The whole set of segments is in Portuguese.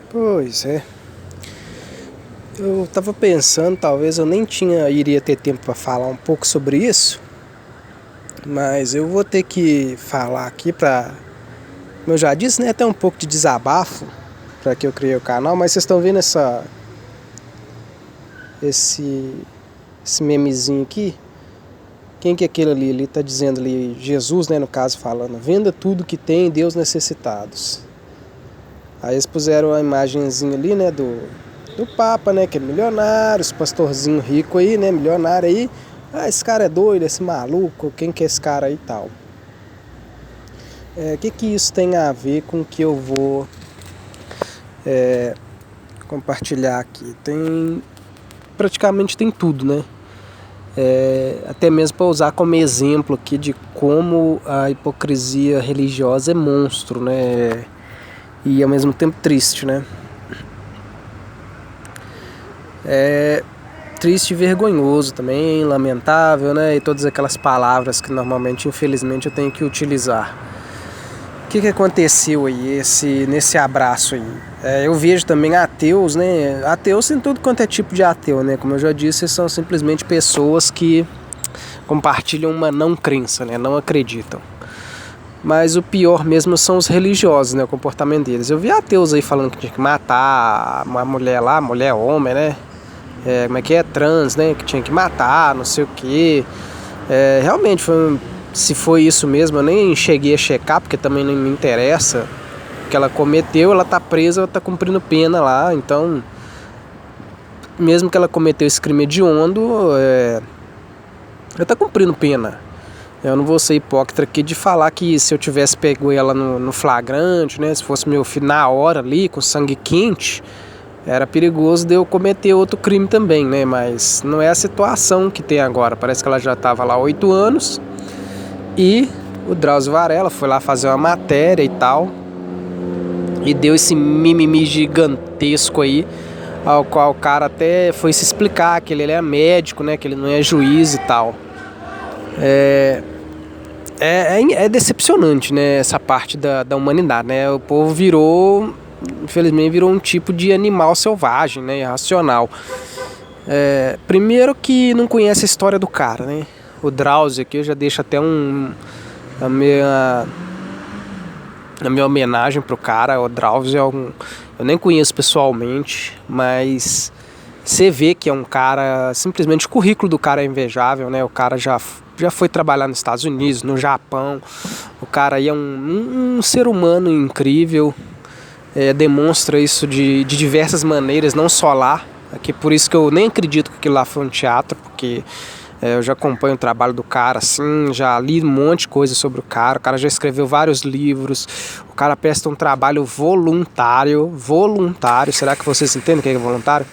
Pois é. Eu tava pensando, talvez eu nem iria ter tempo para falar um pouco sobre isso, mas eu vou ter que falar aqui como eu já disse, né, até um pouco de desabafo para que eu criei o canal, mas vocês estão vendo esse memezinho aqui? Quem que é aquele ali? Ele tá dizendo ali, Jesus, né, no caso, falando: venda tudo que tem, Deus necessitados. Aí eles puseram a imagenzinha ali, né, do Papa, né, que é milionário, esse pastorzinho rico aí, né, milionário aí. Ah, esse cara é doido, esse maluco, quem que é esse cara aí e tal. Que isso tem a ver com o que eu vou compartilhar aqui? Praticamente tem tudo, né? Até mesmo para usar como exemplo aqui de como a hipocrisia religiosa é monstro, né? E ao mesmo tempo triste, né? Triste e vergonhoso também, lamentável, né? E todas aquelas palavras que normalmente, infelizmente, eu tenho que utilizar. O que aconteceu aí nesse abraço aí? Eu vejo também ateus, né? Ateus tem tudo quanto é tipo de ateu, né? Como eu já disse, são simplesmente pessoas que compartilham uma não crença, né? Não acreditam. Mas o pior mesmo são os religiosos, né? O comportamento deles. Eu vi ateus aí falando que tinha que matar uma mulher lá, mulher homem, né? Como é que é? Trans, né? Que tinha que matar, não sei o quê. Realmente, se foi isso mesmo, eu nem cheguei a checar, porque também não me interessa. O que ela cometeu, ela tá presa, ela tá cumprindo pena lá. Então, mesmo que ela cometeu esse crime hediondo, ela tá cumprindo pena. Eu não vou ser hipócrita aqui de falar que se eu tivesse pego ela no flagrante, né? Se fosse meu filho na hora ali, com sangue quente, era perigoso de eu cometer outro crime também, né? Mas não é a situação que tem agora. Parece que ela já estava lá há 8 anos e o Drauzio Varela foi lá fazer uma matéria e tal e deu esse mimimi gigantesco aí, ao qual o cara até foi se explicar que ele é médico, né? Que ele não é juiz e tal. É decepcionante, né? Essa parte da humanidade, né? O povo infelizmente virou um tipo de animal selvagem, né? Irracional. Primeiro que não conhece a história do cara, né? O Drauzio aqui eu já deixo até a minha homenagem pro cara. O Drauzio eu nem conheço pessoalmente, mas você vê que é um cara, simplesmente o currículo do cara é invejável, né? O cara já foi trabalhar nos Estados Unidos, no Japão. O cara aí é um ser humano incrível. Demonstra isso de diversas maneiras, não só lá. Aqui, por isso que eu nem acredito que aquilo lá foi um teatro, porque eu já acompanho o trabalho do cara, assim, já li um monte de coisa sobre o cara já escreveu vários livros, o cara presta um trabalho voluntário, será que vocês entendem o que é voluntário?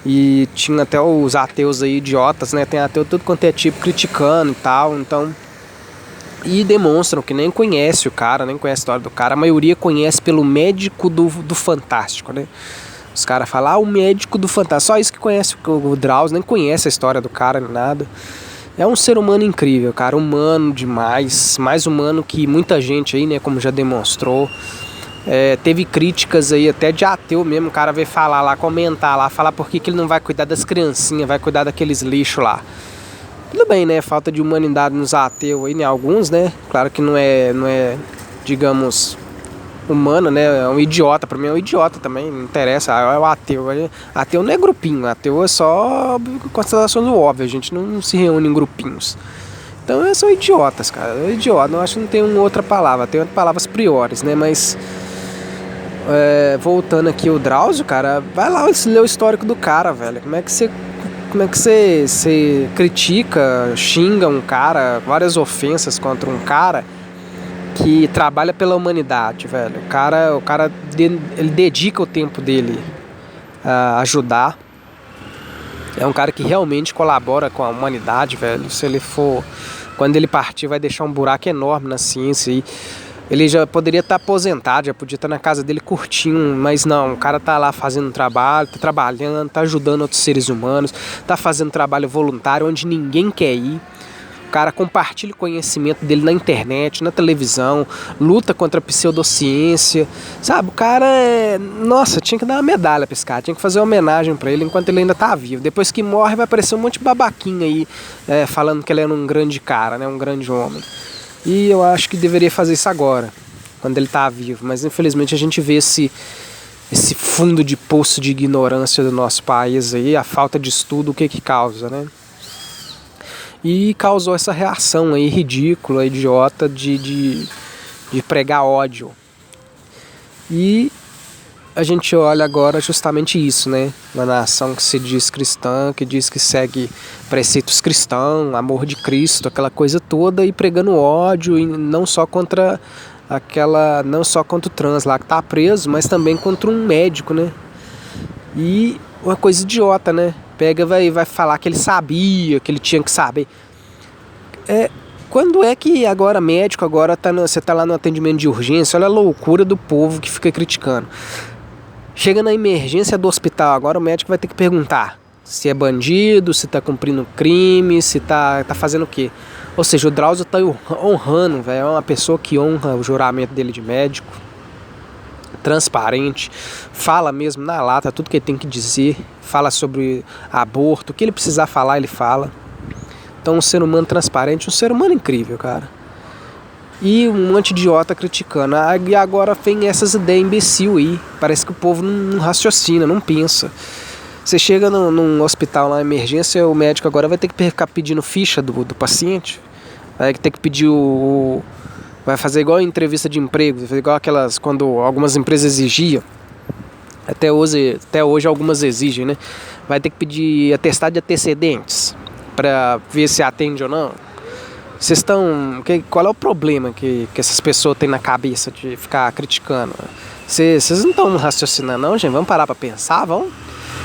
E tinha até os ateus aí, idiotas, né, tem ateu tudo quanto é tipo, criticando e tal, então... E demonstram que nem conhece o cara, nem conhece a história do cara. A maioria conhece pelo médico do Fantástico, né? Os caras falam, o médico do Fantástico. Só isso que conhece o Drauzio, nem conhece a história do cara, nem nada. É um ser humano incrível, cara. Humano demais. Mais humano que muita gente aí, né? Como já demonstrou. Teve críticas aí até de ateu mesmo. O cara veio falar lá, comentar lá, falar por que ele não vai cuidar das criancinhas, vai cuidar daqueles lixos lá. Tudo bem, né? Falta de humanidade nos ateus aí, né? Alguns, né? Claro que não é, digamos, humano, né? É um idiota. Pra mim é um idiota também. Não interessa. É o ateu. Ateu não é grupinho. Ateu é só constatação do óbvio. A gente não se reúne em grupinhos. Então eles são idiotas, cara. Idiota. Não acho que não tem uma outra palavra. Tem palavras priores, né? Mas... voltando aqui o Drauzio, cara. Vai lá ler o histórico do cara, velho. Como é que você critica, xinga um cara, várias ofensas contra um cara que trabalha pela humanidade, velho? O cara ele dedica o tempo dele a ajudar. É um cara que realmente colabora com a humanidade, velho. Se ele for... Quando ele partir, vai deixar um buraco enorme na ciência e... Ele já poderia estar aposentado, já podia estar na casa dele curtindo, mas não, o cara tá lá fazendo trabalho, tá trabalhando, tá ajudando outros seres humanos, tá fazendo trabalho voluntário onde ninguém quer ir. O cara compartilha o conhecimento dele na internet, na televisão, luta contra a pseudociência, sabe? O cara Nossa, tinha que dar uma medalha pra esse cara, tinha que fazer uma homenagem pra ele enquanto ele ainda tá vivo. Depois que morre vai aparecer um monte de babaquinha aí, falando que ele era um grande cara, né? Um grande homem. E eu acho que deveria fazer isso agora, quando ele tá vivo. Mas infelizmente a gente vê esse fundo de poço de ignorância do nosso país aí, a falta de estudo, o que causa, né? E causou essa reação aí ridícula, idiota de pregar ódio. E a gente olha agora justamente isso, né? Uma nação que se diz cristã, que diz que segue preceitos cristãos, amor de Cristo, aquela coisa toda, e pregando ódio, e não só contra o trans lá que tá preso, mas também contra um médico, né? E uma coisa idiota, né? Pega e vai falar que ele sabia, que ele tinha que saber. Quando é que agora médico, você tá lá no atendimento de urgência, olha a loucura do povo que fica criticando. Chega na emergência do hospital, agora o médico vai ter que perguntar se é bandido, se tá cumprindo crime, se tá fazendo o quê. Ou seja, o Drauzio tá honrando, velho, é uma pessoa que honra o juramento dele de médico, transparente, fala mesmo na lata tudo que ele tem que dizer, fala sobre aborto, o que ele precisar falar, ele fala. Então um ser humano transparente, um ser humano incrível, cara. E um monte de idiota criticando. E agora vem essas ideias imbecil aí. Parece que o povo não raciocina, não pensa. Você chega num hospital na emergência, o médico agora vai ter que ficar pedindo ficha do paciente. Vai ter que pedir vai fazer igual a entrevista de emprego, igual aquelas quando algumas empresas exigiam. Até hoje algumas exigem, né? Vai ter que pedir atestado de antecedentes para ver se atende ou não. Qual é o problema que essas pessoas têm na cabeça de ficar criticando? Vocês não estão raciocinando não, gente? Vamos parar para pensar, vamos?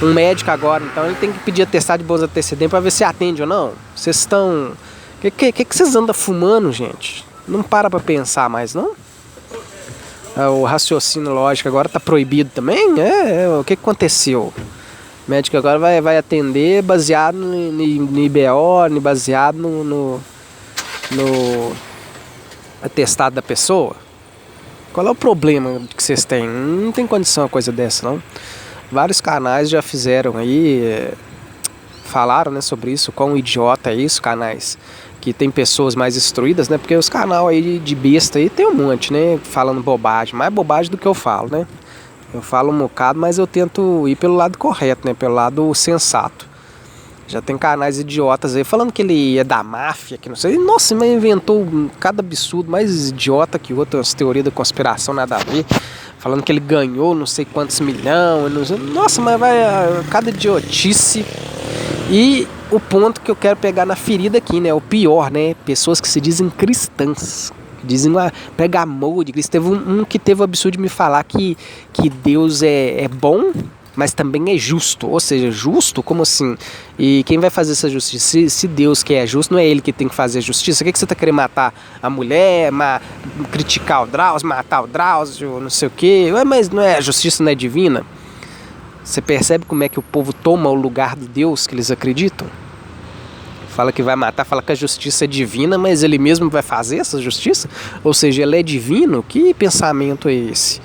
Um médico agora, então, ele tem que pedir atestado de bons antecedentes para ver se atende ou não. Vocês estão... O que vocês andam fumando, gente? Não para pensar mais, não? O raciocínio lógico agora tá proibido também? O que aconteceu? O médico agora vai atender baseado no IBO, baseado no atestado da pessoa. Qual é o problema que vocês têm? Não tem condição uma coisa dessa, não. Vários canais já fizeram aí, falaram, né, sobre isso, quão idiota é isso, canais que tem pessoas mais instruídas, né, porque os canais aí de besta aí tem um monte, né, falando bobagem, mais bobagem do que eu falo, né. Eu falo um bocado, mas eu tento ir pelo lado correto, né, pelo lado sensato. Já tem canais idiotas aí falando que ele é da máfia, que não sei. Nossa, mas inventou cada absurdo mais idiota que outro, as teorias da conspiração nada a ver. Falando que ele ganhou não sei quantos milhões. Não sei. Nossa, mas vai cada idiotice. E o ponto que eu quero pegar na ferida aqui, né? O pior, né? Pessoas que se dizem cristãs. Dizem, pega amor de Cristo. Teve um que teve o absurdo de me falar que Deus é bom, mas também é justo. Ou seja, justo? Como assim? E quem vai fazer essa justiça? Se Deus que é justo, não é ele que tem que fazer a justiça. O que você está querendo matar a mulher, criticar o Drauzio, matar o Drauzio, não sei o quê? Mas não é, a justiça não é divina? Você percebe como é que o povo toma o lugar do Deus que eles acreditam? Fala que vai matar, fala que a justiça é divina, mas ele mesmo vai fazer essa justiça? Ou seja, ele é divino? Que pensamento é esse?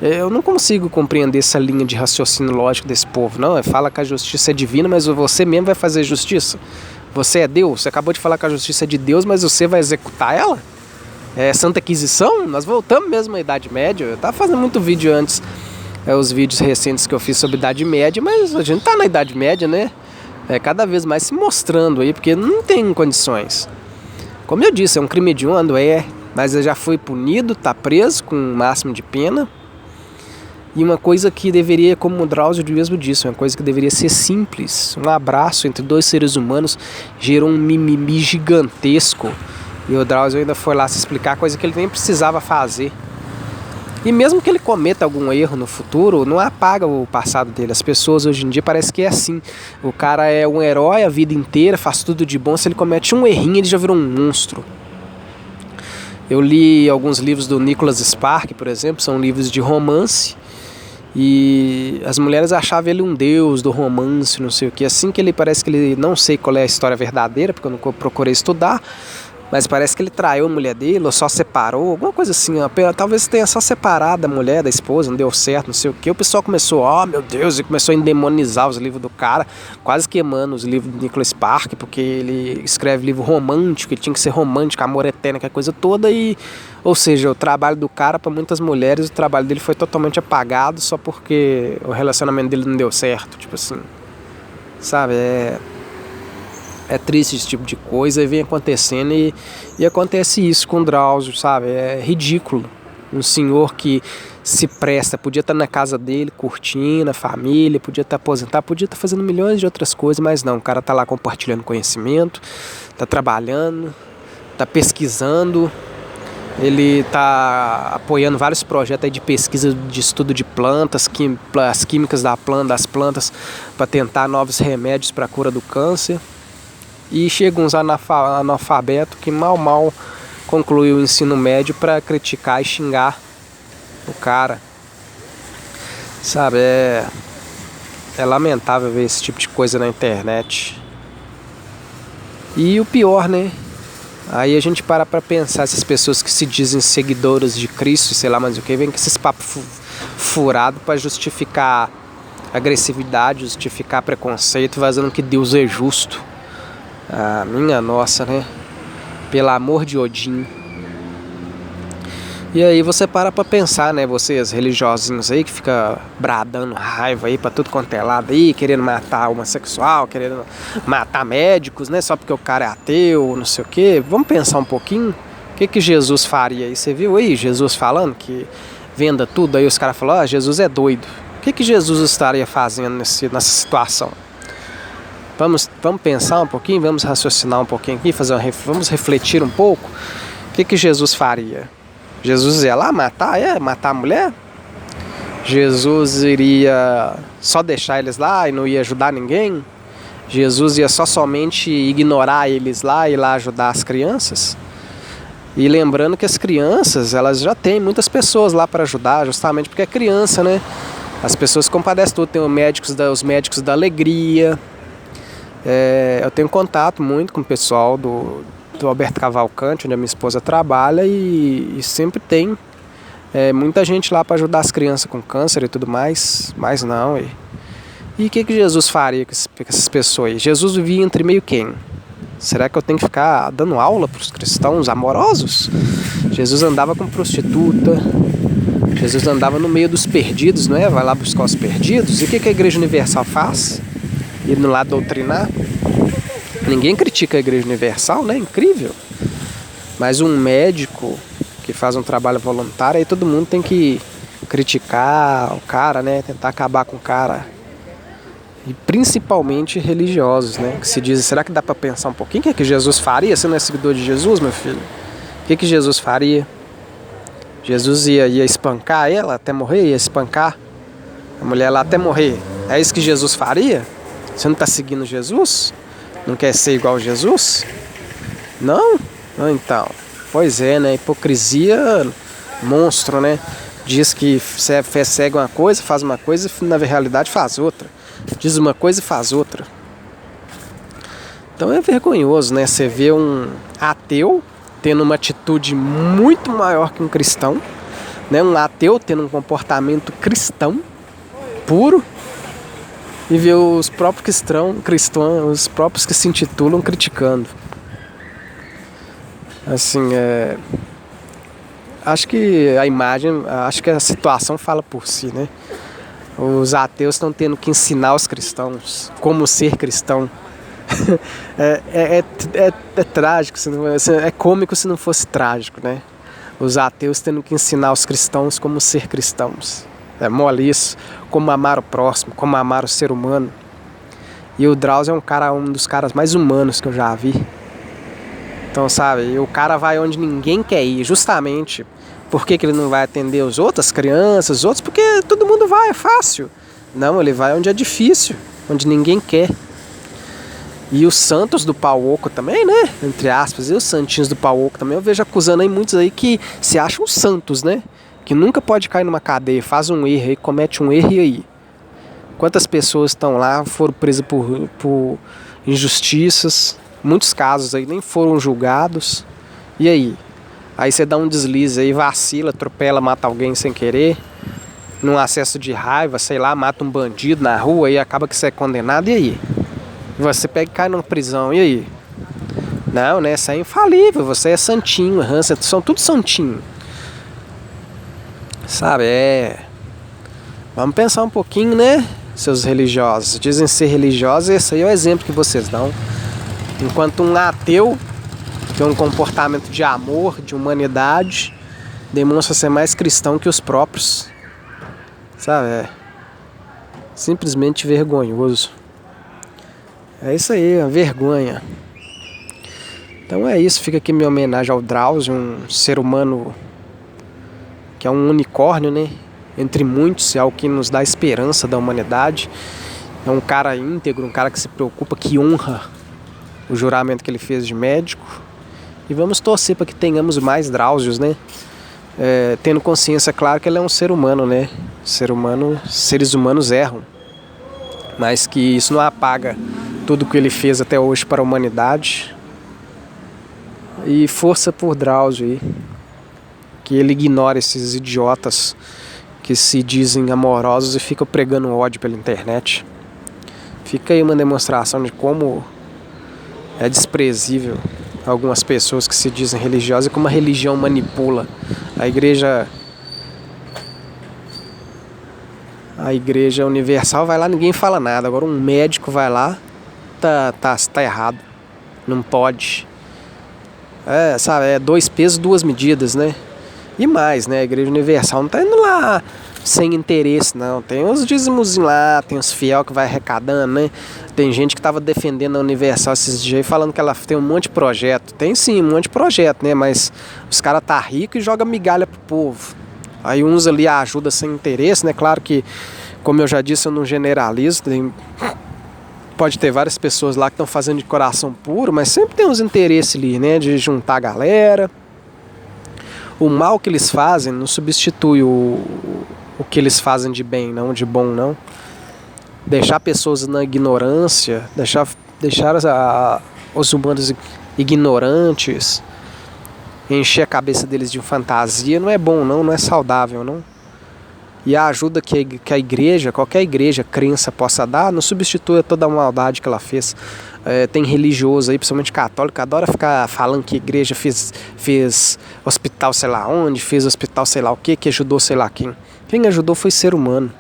Eu não consigo compreender essa linha de raciocínio lógico desse povo, não. Fala que a justiça é divina, mas você mesmo vai fazer justiça? Você é Deus? Você acabou de falar que a justiça é de Deus, mas você vai executar ela? É Santa Inquisição? Nós voltamos mesmo à Idade Média. Eu estava fazendo muito vídeo antes, os vídeos recentes que eu fiz sobre Idade Média, mas a gente tá na Idade Média, né? Cada vez mais se mostrando aí, porque não tem condições. Como eu disse, é um crime hediondo, mas ele já foi punido, tá preso com o máximo de pena. E uma coisa que deveria, como o Drauzio mesmo disse, uma coisa que deveria ser simples. Um abraço entre dois seres humanos gerou um mimimi gigantesco. E o Drauzio ainda foi lá se explicar, coisa que ele nem precisava fazer. E mesmo que ele cometa algum erro no futuro, não apaga o passado dele. As pessoas hoje em dia parece que é assim. O cara é um herói a vida inteira, faz tudo de bom. Se ele comete um errinho, ele já virou um monstro. Eu li alguns livros do Nicholas Spark, por exemplo, são livros de romance. E as mulheres achavam ele um deus do romance, não sei o que. Assim que ele parece que ele, não sei qual é a história verdadeira, porque eu não procurei estudar, mas parece que ele traiu a mulher dele, ou só separou, alguma coisa assim. Talvez tenha só separado a mulher da esposa, não deu certo, não sei o que. O pessoal começou, meu Deus, e começou a endemonizar os livros do cara, quase queimando os livros do Nicholas Sparks, porque ele escreve livro romântico, ele tinha que ser romântico, amor eterno, aquela coisa toda. Ou seja, o trabalho do cara, para muitas mulheres, o trabalho dele foi totalmente apagado só porque o relacionamento dele não deu certo, tipo assim, sabe, é triste esse tipo de coisa, e vem acontecendo, e acontece isso com o Drauzio, sabe? É ridículo. Um senhor que se presta, podia estar na casa dele, curtindo a família, podia estar aposentado, podia estar fazendo milhões de outras coisas, mas não, o cara está lá compartilhando conhecimento, está trabalhando, está pesquisando, ele está apoiando vários projetos aí de pesquisa, de estudo de plantas, as químicas das plantas, para tentar novos remédios para a cura do câncer. E chegam uns analfabetos que mal concluiu o ensino médio para criticar e xingar o cara. Sabe, é lamentável ver esse tipo de coisa na internet. E o pior, né? Aí a gente para pensar, essas pessoas que se dizem seguidoras de Cristo, sei lá mais o que, vem com esses papos furados para justificar agressividade, justificar preconceito, vazando que Deus é justo. Minha nossa, né? Pelo amor de Odin. E aí você para pra pensar, né? Vocês religiosinhos aí que fica bradando raiva aí pra tudo quanto é lado aí, querendo matar homossexual, querendo matar médicos, né? Só porque o cara é ateu, não sei o quê. Vamos pensar um pouquinho. O que Jesus faria aí? Você viu aí Jesus falando que venda tudo? Aí os caras falaram, Jesus é doido. O que Jesus estaria fazendo nessa situação? Vamos pensar um pouquinho, vamos raciocinar um pouquinho aqui, vamos refletir um pouco. O que Jesus faria? Jesus ia lá matar a mulher? Jesus iria só deixar eles lá e não ia ajudar ninguém? Jesus ia somente ignorar eles lá e ir lá ajudar as crianças? E lembrando que as crianças, elas já têm muitas pessoas lá para ajudar, justamente porque é criança, né? As pessoas compadecem tudo, tem os médicos da alegria. Eu tenho contato muito com o pessoal do Alberto Cavalcante, onde a minha esposa trabalha, e sempre tem muita gente lá para ajudar as crianças com câncer e tudo mais, mas não. E o que Jesus faria com essas pessoas aí? Jesus vivia entre meio quem? Será que eu tenho que ficar dando aula para os cristãos amorosos? Jesus andava com prostituta, Jesus andava no meio dos perdidos, não é? Vai lá buscar os perdidos. E o que a Igreja Universal faz? Indo lá doutrinar. Ninguém critica a Igreja Universal, né? Incrível. Mas um médico que faz um trabalho voluntário, aí todo mundo tem que criticar o cara, né? Tentar acabar com o cara. E principalmente religiosos, né? Que se dizem, será que dá para pensar um pouquinho? O que Jesus faria? Você não é seguidor de Jesus, meu filho? O que Jesus faria? Jesus ia espancar ela até morrer? Ia espancar a mulher lá até morrer? É isso que Jesus faria? Você não está seguindo Jesus? Não quer ser igual a Jesus? Não? Então, pois é, né? Hipocrisia, monstro, né? Diz que segue uma coisa, faz uma coisa e na realidade faz outra. Diz uma coisa e faz outra. Então é vergonhoso, né? Você vê um ateu tendo uma atitude muito maior que um cristão, né? Um ateu tendo um comportamento cristão, puro, e ver os próprios cristãos, os próprios que se intitulam criticando. Assim, acho que a situação fala por si, né? Os ateus estão tendo que ensinar os cristãos como ser cristão. É trágico, é cômico se não fosse trágico, né? Os ateus tendo que ensinar os cristãos como ser cristãos. É mole isso, como amar o próximo, como amar o ser humano. E o Drauzio é um dos caras mais humanos que eu já vi. Então, sabe, o cara vai onde ninguém quer ir, justamente. Por que ele não vai atender os outros, as crianças, os outros? Porque todo mundo vai, é fácil. Não, ele vai onde é difícil, onde ninguém quer. E os santos do pau oco também, né? Entre aspas, e os santinhos do pau oco também. Eu vejo acusando aí muitos aí que se acham santos, né? que nunca pode cair numa cadeia, faz um erro aí, comete um erro e aí? Quantas pessoas estão lá, foram presas por injustiças, muitos casos aí nem foram julgados, e aí? Aí você dá um deslize aí, vacila, atropela, mata alguém sem querer, num acesso de raiva, sei lá, mata um bandido na rua e acaba que você é condenado, e aí? Você pega e cai numa prisão, e aí? Não, né? Você é infalível, você é santinho, são tudo santinho. Sabe, Vamos pensar um pouquinho, né, seus religiosos. Dizem ser religiosos, esse aí é o exemplo que vocês dão. Enquanto um ateu tem um comportamento de amor, de humanidade, demonstra ser mais cristão que os próprios. Sabe, simplesmente vergonhoso. É isso aí, a vergonha. Então é isso, fica aqui minha homenagem ao Drauzio, um ser humano que é um unicórnio, né? Entre muitos, é o que nos dá esperança da humanidade. É um cara íntegro, um cara que se preocupa, que honra o juramento que ele fez de médico. E vamos torcer para que tenhamos mais Drauzios, né? Tendo consciência, claro, que ele é um ser humano, né? Seres humanos erram. Mas que isso não apaga tudo que ele fez até hoje para a humanidade. E força por Drauzio aí. Que ele ignore esses idiotas que se dizem amorosos e ficam pregando ódio pela internet. Fica aí uma demonstração de como é desprezível algumas pessoas que se dizem religiosas e como a religião manipula. A igreja universal vai lá, ninguém fala nada. Agora um médico vai lá, tá errado. Não pode. Sabe, 2 pesos, 2 medidas, né? E mais, né? A Igreja Universal não tá indo lá sem interesse, não. Tem os dízimos lá, tem os fiel que vai arrecadando, né? Tem gente que tava defendendo a Universal esses dias aí, falando que ela tem um monte de projeto. Tem sim, um monte de projeto, né? Mas os caras tá rico e joga migalha pro povo. Aí uns ali ajuda sem interesse, né? Claro que, como eu já disse, eu não generalizo. Pode ter várias pessoas lá que estão fazendo de coração puro, mas sempre tem uns interesses ali, né? De juntar a galera. O mal que eles fazem não substitui o que eles fazem de bem, não, de bom, não. Deixar pessoas na ignorância, deixar os humanos ignorantes, encher a cabeça deles de fantasia, não é bom, não é saudável, não. E a ajuda que a igreja, qualquer igreja, crença possa dar, não substitui toda a maldade que ela fez. Tem religioso aí, principalmente católico, que adora ficar falando que a igreja fez hospital sei lá onde, fez hospital sei lá o que ajudou sei lá quem. Quem ajudou foi ser humano.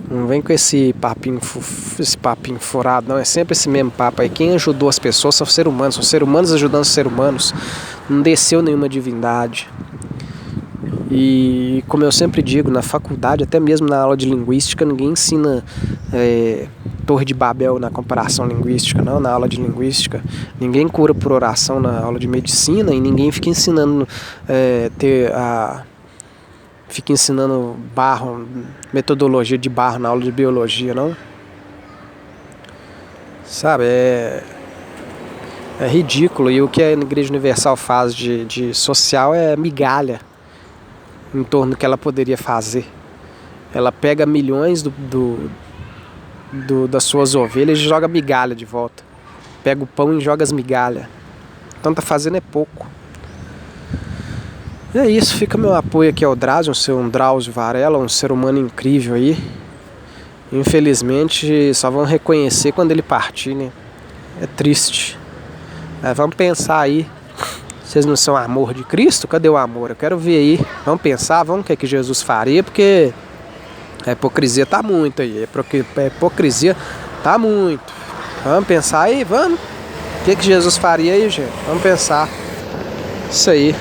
Não vem com esse papinho furado, não. É sempre esse mesmo papo aí. Quem ajudou as pessoas são seres humanos ajudando os seres humanos. Não desceu nenhuma divindade. E como eu sempre digo, na faculdade, até mesmo na aula de linguística, ninguém ensina Torre de Babel na comparação linguística, não, na aula de linguística. Ninguém cura por oração na aula de medicina e ninguém fica ensinando fica ensinando metodologia de barro na aula de biologia, não. Sabe, é ridículo. E o que a Igreja Universal faz de social é migalha em torno do que ela poderia fazer. Ela pega milhões das suas ovelhas e joga migalha de volta. Pega o pão e joga as migalhas. Então tá fazendo pouco. E é isso, fica meu apoio aqui ao Drauzio, um Drauzio Varela, um ser humano incrível aí. Infelizmente só vão reconhecer quando ele partir, né? É triste. Vamos pensar aí. Vocês não são amor de Cristo? Cadê o amor? Eu quero ver aí. Vamos pensar, o que Jesus faria, porque a hipocrisia tá muito aí. A hipocrisia tá muito. Vamos pensar aí, vamos. O que Jesus faria aí, gente? Vamos pensar. Isso aí.